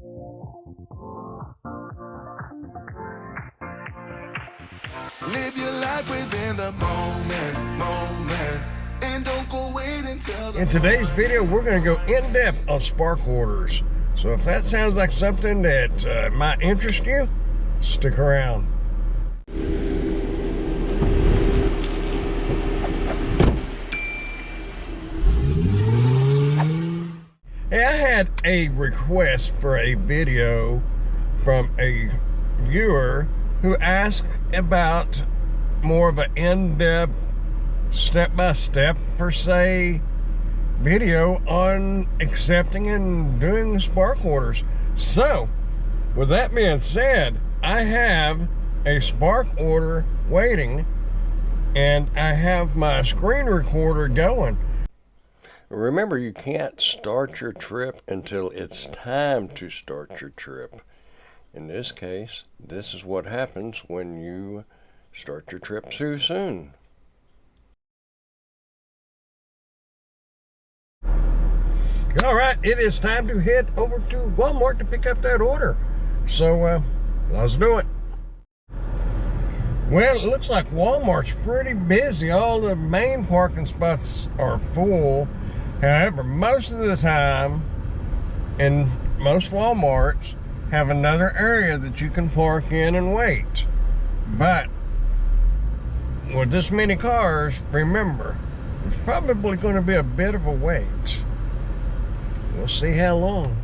Live your life within the moment, and don't go wait until the... In today's video, we're going to go in depth on spark orders. So if that sounds like something that might interest you, stick around. Hey, I had a request for a video from a viewer who asked about more of an in-depth, step-by-step, per se, video on accepting and doing spark orders. So, with that being said, I have a spark order waiting, and I have my screen recorder going. Remember, you can't start your trip until it's time to start your trip. In this case, this is what happens when you start your trip too soon. All right, it is time to head over to Walmart to pick up that order. So, let's do it. Well, it looks like Walmart's pretty busy. All the main parking spots are full. However, most of the time, in most Walmarts, have another area that you can park in and wait. But with this many cars, remember, it's probably going to be a bit of a wait. We'll see how long.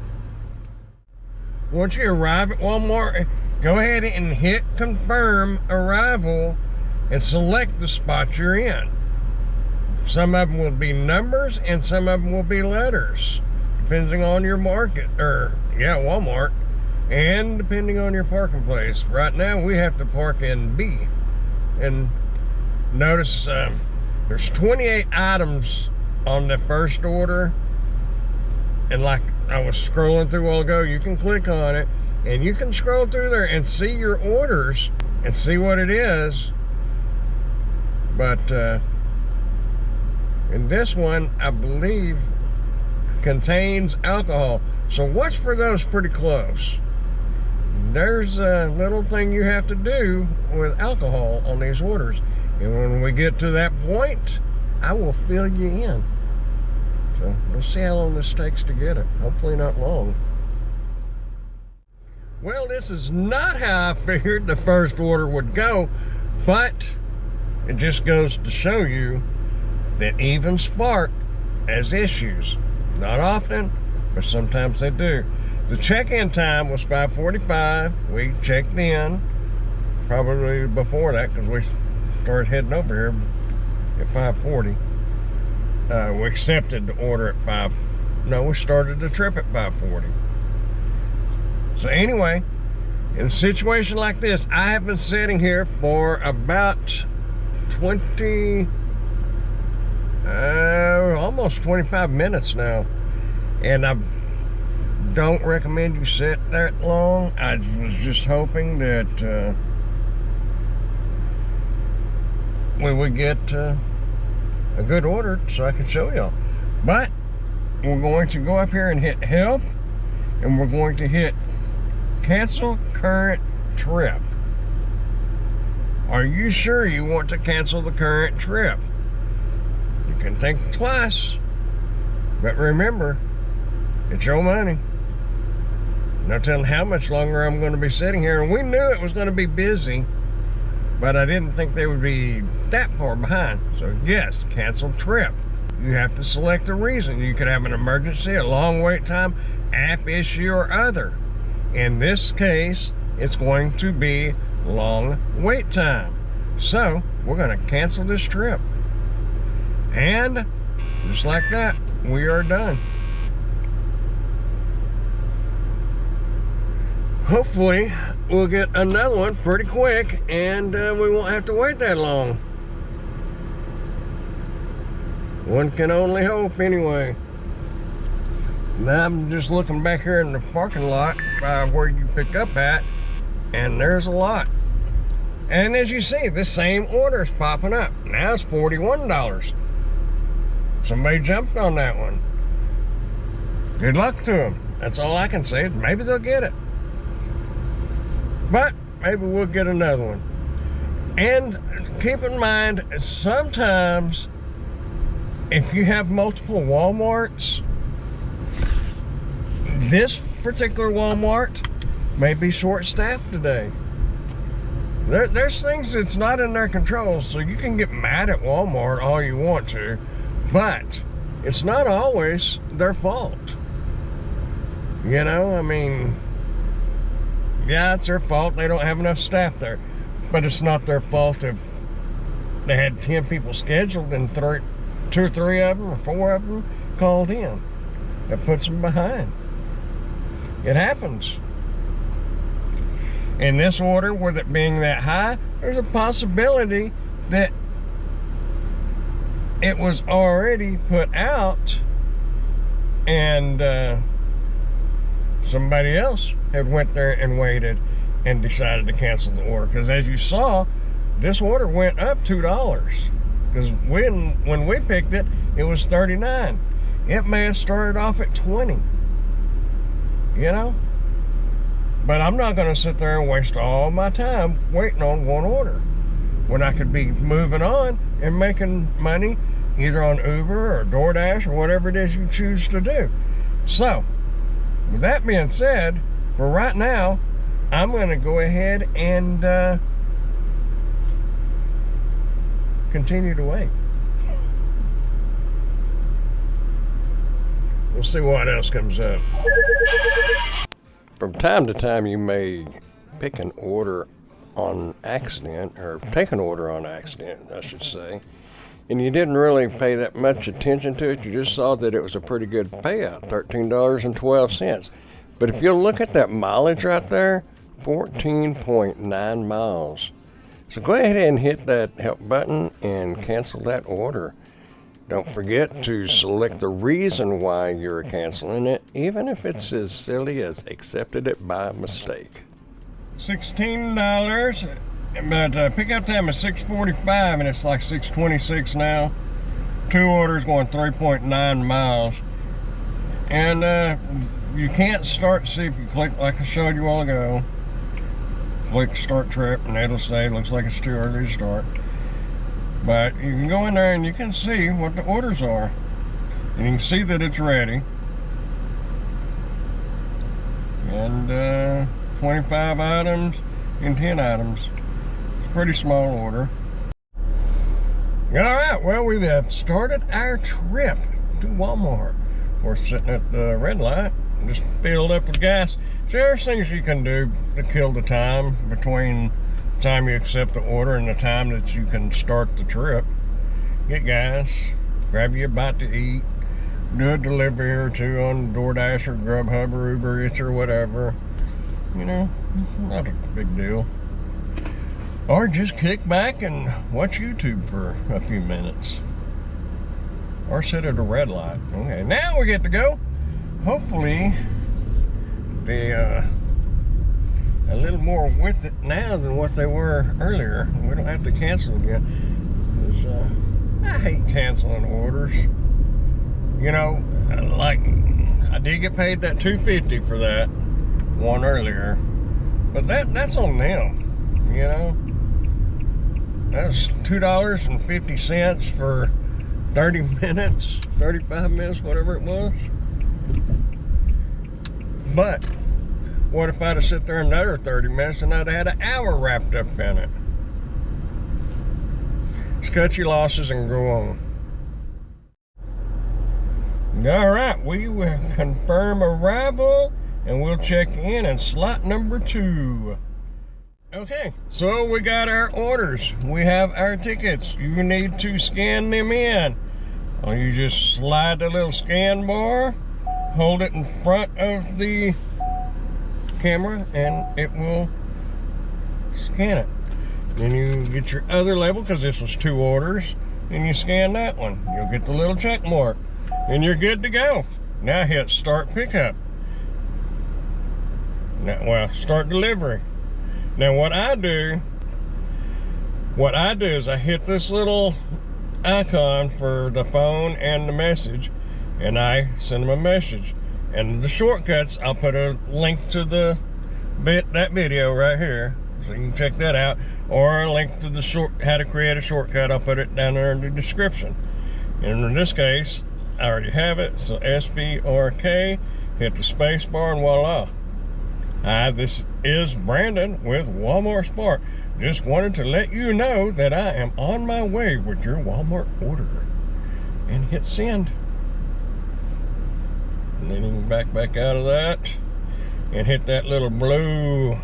Once you arrive at Walmart, go ahead and hit confirm arrival and select the spot you're in. Some of them will be numbers and some of them will be letters, depending on your market, Walmart. And depending on your parking place. Right now we have to park in B. And notice there's 28 items on the first order. And like I was scrolling through a while ago, you can click on it and you can scroll through there and see your orders and see what it is. But in this one, I believe, contains alcohol. So watch for those pretty close. There's a little thing you have to do with alcohol on these orders. And when we get to that point, I will fill you in. So we'll see how long this takes to get it. Hopefully not long. Well, this is not how I figured the first order would go, but it just goes to show you that even Spark has issues. Not often, but sometimes they do. The check-in time was 5:45. We checked in probably before that because we started heading over here at 5:40. We accepted the order at we started the trip at 5:40. So anyway, in a situation like this, I have been sitting here for about almost 25 minutes now, and I don't recommend you sit that long. I was just hoping that we would get a good order so I could show y'all. But we're going to go up here and hit help, and we're going to hit cancel current trip. Are you sure you want to cancel the current trip? You can think twice, but remember, it's your money. No telling how much longer I'm going to be sitting here. And we knew it was going to be busy, but I didn't think they would be that far behind. So yes, cancel trip. You have to select the reason. You could have an emergency, a long wait time, app issue, or other. In this case, it's going to be long wait time. So we're going to cancel this trip. And just like that, we are done. Hopefully, we'll get another one pretty quick, and we won't have to wait that long. One can only hope, anyway. Now I'm just looking back here in the parking lot by where you pick up at, and there's a lot. And as you see, this same order is popping up. Now it's $41. Somebody jumped on that one. Good luck to them. That's all I can say. Maybe they'll get it. But maybe we'll get another one. And keep in mind, sometimes if you have multiple Walmarts, this particular Walmart may be short-staffed today. There's things that's not in their control, so you can get mad at Walmart all you want to, but it's not always their fault. You know, I mean, yeah, it's their fault they don't have enough staff there, but it's not their fault if they had 10 people scheduled and 2 or 3 of them or 4 of them called in. That puts them behind. It happens. In this order, with it being that high, there's a possibility that it was already put out and somebody else had went there and waited and decided to cancel the order. Because as you saw, this order went up $2. Because when we picked it, it was $39. It may have started off at $20. You know? But I'm not going to sit there and waste all my time waiting on one order when I could be moving on and making money either on Uber or DoorDash or whatever it is you choose to do. So, with that being said, for right now, I'm going to go ahead and continue to wait. We'll see what else comes up. From time to time, you may pick an order on accident, or take an order on accident, I should say, and you didn't really pay that much attention to it. You just saw that it was a pretty good payout, $13.12. But if you look at that mileage right there, 14.9 miles. So go ahead and hit that help button and cancel that order. Don't forget to select the reason why you're canceling it, even if it's as silly as accepted it by mistake. $16, but pickup time is 6:45 and it's like 6:26 now. 2 orders going 3.9 miles. And you can't start, see if you click like I showed you a while ago. Click start trip and it'll say, looks like it's too early to start. But you can go in there and you can see what the orders are. And you can see that it's ready. And 25 items and 10 items. It's a pretty small order. Alright, well, we have started our trip to Walmart. Of course, sitting at the red light, just filled up with gas. So there's things you can do to kill the time between the time you accept the order and the time that you can start the trip. Get gas, grab you a bite to eat, do a delivery or two on DoorDash or Grubhub or Uber Eats or whatever. You know, not a big deal. Or just kick back and watch YouTube for a few minutes. Or sit at a red light. Okay, now we get to go. Hopefully, a little more with it now than what they were earlier. We don't have to cancel again. I hate canceling orders. You know, like I did get paid that $2.50 for that one earlier, but that's on them. You know, that's $2.50 for 30 minutes, 35 minutes, whatever it was. But what if I'd have sit there another 30 minutes and I'd have had an hour wrapped up in it? Just cut your losses and go on. All right, we will confirm arrival and we'll check in slot number 2. Okay, so we got our orders. We have our tickets. You need to scan them in. You just slide the little scan bar, hold it in front of the camera, and it will scan it. Then you get your other label, because this was 2 orders, and you scan that one. You'll get the little check mark, and you're good to go. Now hit start pickup. Now, well, start delivery. Now what I do is I hit this little icon for the phone and the message, and I send them a message. And the shortcuts, I'll put a link to that video right here, so you can check that out, or a link to the how to create a shortcut. I'll put it down there in the description. And in this case, I already have it, so SBRK, hit the space bar, and voila. Hi, this is Brandon with Walmart Spark. Just wanted to let you know that I am on my way with your Walmart order. And hit send. And then you can back out of that and hit that little blue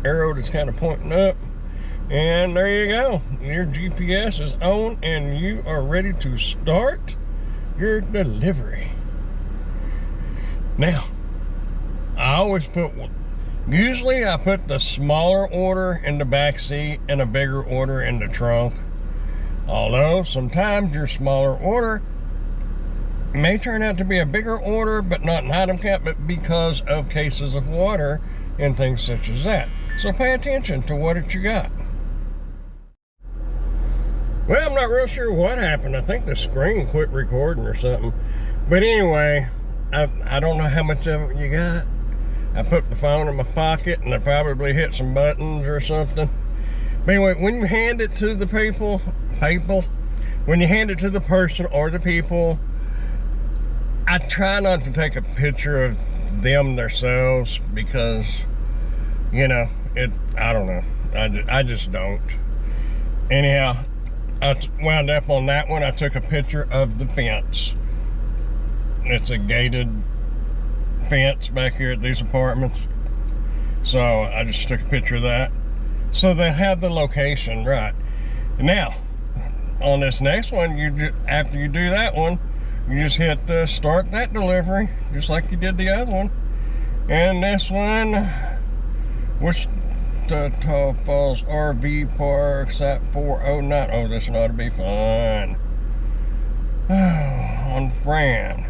arrow that's kind of pointing up. And there you go. Your GPS is on and you are ready to start your delivery. Now, I always usually I put the smaller order in the back seat and a bigger order in the trunk. Although sometimes your smaller order may turn out to be a bigger order, but not an item count, but because of cases of water and things such as that. So pay attention to what you got. Well, I'm not real sure what happened. I think the screen quit recording or something. But anyway, I don't know how much of it you got. I put the phone in my pocket and I probably hit some buttons or something. But anyway, when you hand it to the when you hand it to the person or the people, I try not to take a picture of them themselves because, you know, I don't know. I just don't. Anyhow, I wound up on that one. I took a picture of the fence. It's a gated fence back here at these apartments. So I just took a picture of that. So they have the location right. Now, on this next one, after you do that one, you just hit start that delivery, just like you did the other one. And this one, Wichita Falls RV Park, Site 409. Oh, this ought to be fun. On Fran.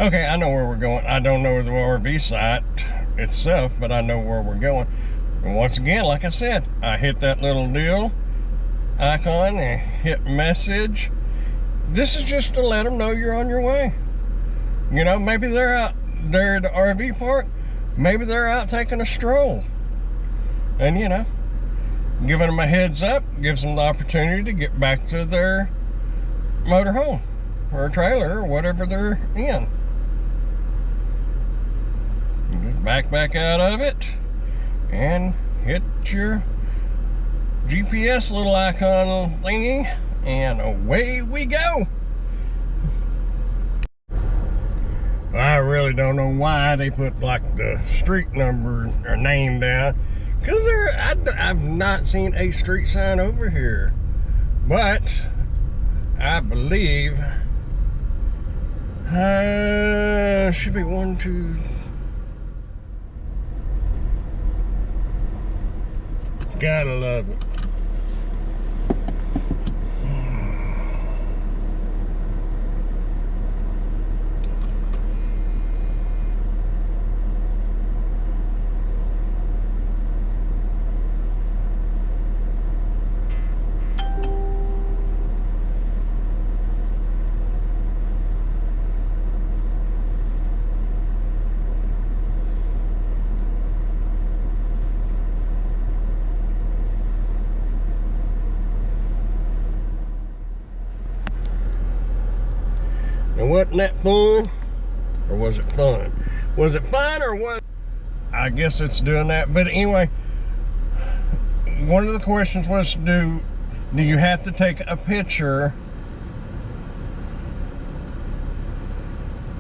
Okay, I know where we're going. I don't know the RV site itself, but I know where we're going. And once again, like I said, I hit that little deal icon and hit message. This is just to let them know you're on your way. You know, maybe they're out there at the RV park. Maybe they're out taking a stroll. And, you know, giving them a heads up gives them the opportunity to get back to their motorhome or trailer or whatever they're in. You just back out of it and hit your GPS little icon thingy, and away we go. I really don't know why they put like the street number or name down, because I've not seen a street sign over here, but I believe should be 1, 2. Gotta love it. And wasn't that fun? Or was it fun? Was it fun or was I guess it's doing that. But anyway, one of the questions was, do you have to take a picture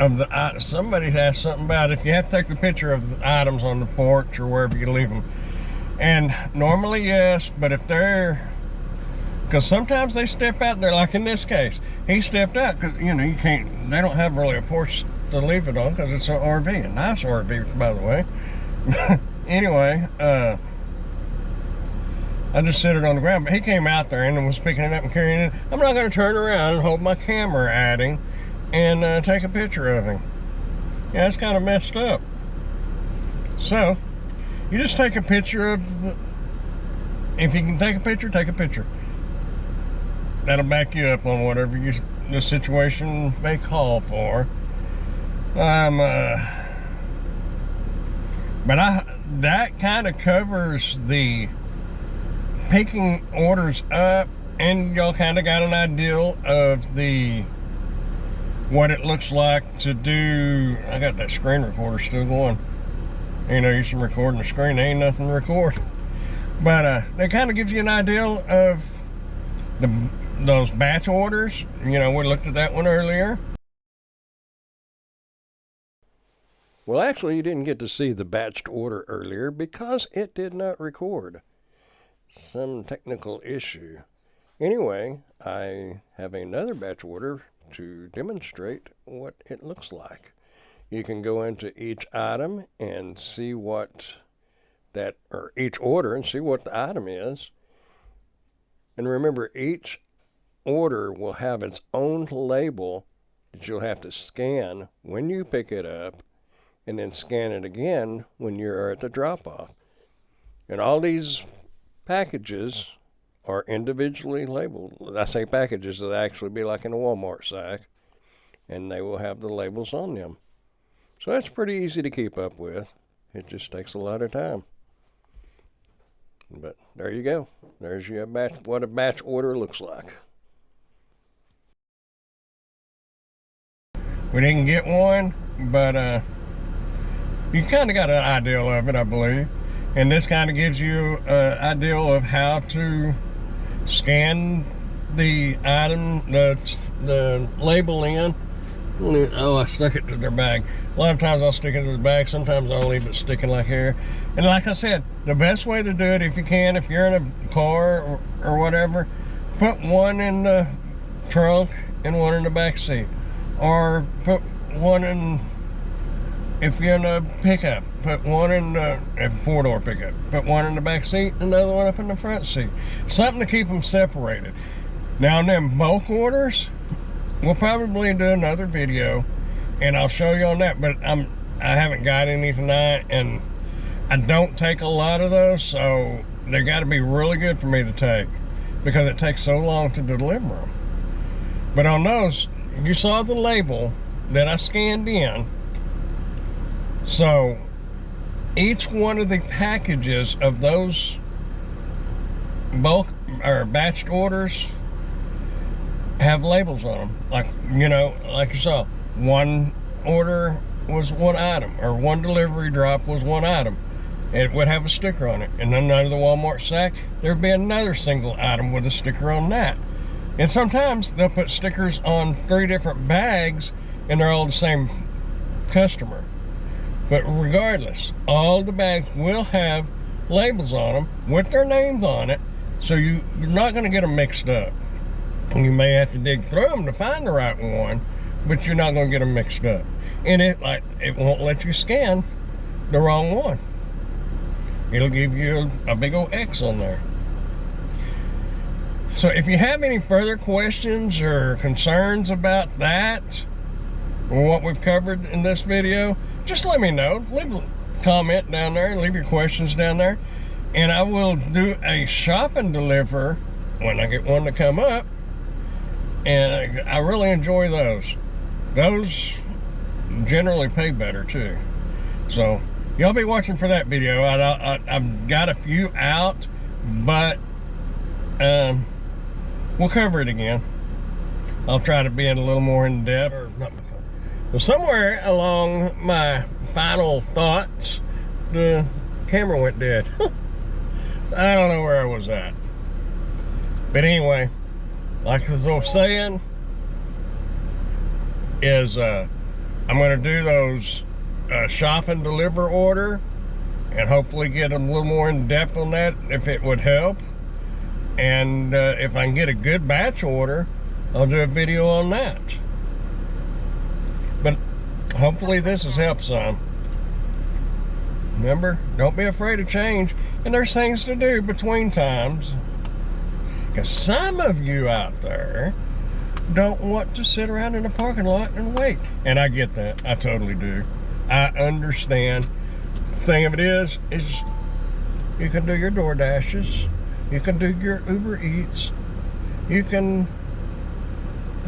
of the somebody asked something about if you have to take the picture of the items on the porch or wherever you leave them. And normally yes, but if they're, because sometimes they step out there, like in this case, he stepped out because, you know, you can't, they don't have really a porch to leave it on because it's an RV, a nice RV, by the way. Anyway, I just set it on the ground, but he came out there and was picking it up and carrying it. I'm not going to turn around and hold my camera at him and take a picture of him. Yeah, it's kind of messed up. So, you just take a picture of the, if you can take a picture, take a picture. That'll back you up on whatever the situation may call for. But that kind of covers the picking orders up, and y'all kind of got an idea of what it looks like to do. I got that screen recorder still going. You know, you can record the screen, there ain't nothing to record. But that kind of gives you an idea of those batch orders. You know, we looked at that one earlier. Well, actually, you didn't get to see the batched order earlier because it did not record. Some technical issue. Anyway, I have another batch order to demonstrate what it looks like. You can go into each item and see each order and see what the item is. And remember, each order will have its own label that you'll have to scan when you pick it up, and then scan it again when you're at the drop-off. And all these packages are individually labeled. I say packages, they'll actually be like in a Walmart sack, and they will have the labels on them. So that's pretty easy to keep up with. It just takes a lot of time. But there you go. There's your what a batch order looks like. We didn't get one, but you kind of got an idea of it, I believe. And this kind of gives you an idea of how to scan the item, the label in. Oh, I stuck it to their bag. A lot of times I'll stick it to the bag. Sometimes I'll leave it sticking like here. And like I said, the best way to do it, if you can, if you're in a car or whatever, put one in the trunk and one in the back seat. Or put one in, if you're in a pickup, put one in the four-door pickup. Put one in the back seat, another one up in the front seat. Something to keep them separated. Now, in them bulk orders, we'll probably do another video, and I'll show you on that. But I haven't got any tonight, and I don't take a lot of those, so they got to be really good for me to take because it takes so long to deliver them. But on those, you saw the label that I scanned in. So each one of the packages of those bulk or batched orders have labels on them. Like, you know, like you saw, one order was one item, or one delivery drop was one item. It would have a sticker on it. And then under the Walmart sack, there'd be another single item with a sticker on that. And sometimes they'll put stickers on 3 different bags and they're all the same customer. But regardless, all the bags will have labels on them with their names on it, so you're not going to get them mixed up. You may have to dig through them to find the right one, but you're not going to get them mixed up. And it won't let you scan the wrong one. It'll give you a big old X on there. So if you have any further questions or concerns about that, or what we've covered in this video, just let me know. Leave a comment down there, leave your questions down there, and I will do a shop and deliver when I get one to come up. And I really enjoy those. Those generally pay better too. So y'all be watching for that video. I've got a few out, but we'll cover it again. I'll try to be a little more in depth. Well, somewhere along my final thoughts, the camera went dead. I don't know where I was at. But anyway, like I was saying, is I'm going to do those shop and deliver order, and hopefully get a little more in depth on that if it would help. And if I can get a good batch order, I'll do a video on that. But hopefully this has helped some. Remember, don't be afraid of change. And there's things to do between times. Because some of you out there don't want to sit around in a parking lot and wait. And I get that. I totally do. I understand. The thing of it is you can do your DoorDashes. You can do your Uber Eats. You can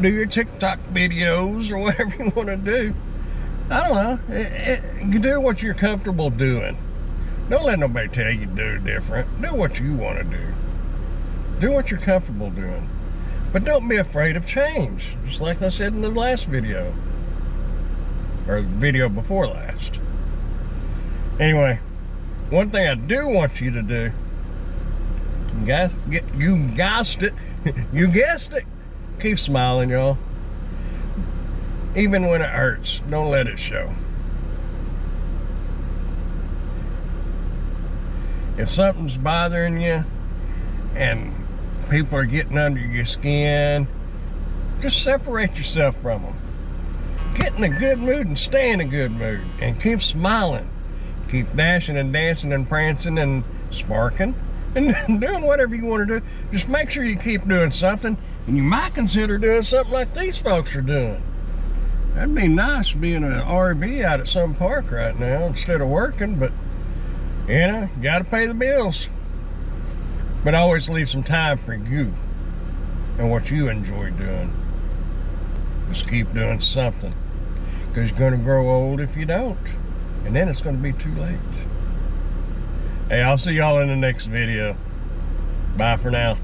do your TikTok videos or whatever you want to do. I don't know. You do what you're comfortable doing. Don't let nobody tell you to do different. Do what you want to do. Do what you're comfortable doing. But don't be afraid of change. Just like I said in the last video. Or the video before last. Anyway, one thing I do want you to do, you guessed it. You guessed it. Keep smiling, y'all. Even when it hurts, don't let it show. If something's bothering you and people are getting under your skin, just separate yourself from them. Get in a good mood and stay in a good mood. And keep smiling. Keep dashing and dancing and prancing and sparking and doing whatever you want to do. Just make sure you keep doing something, and you might consider doing something like these folks are doing. That'd be nice, being an RV out at some park right now instead of working, but you know, you gotta pay the bills. But always leave some time for you and what you enjoy doing. Just keep doing something, because you're gonna grow old if you don't, and then it's gonna be too late. Hey, I'll see y'all in the next video. Bye for now.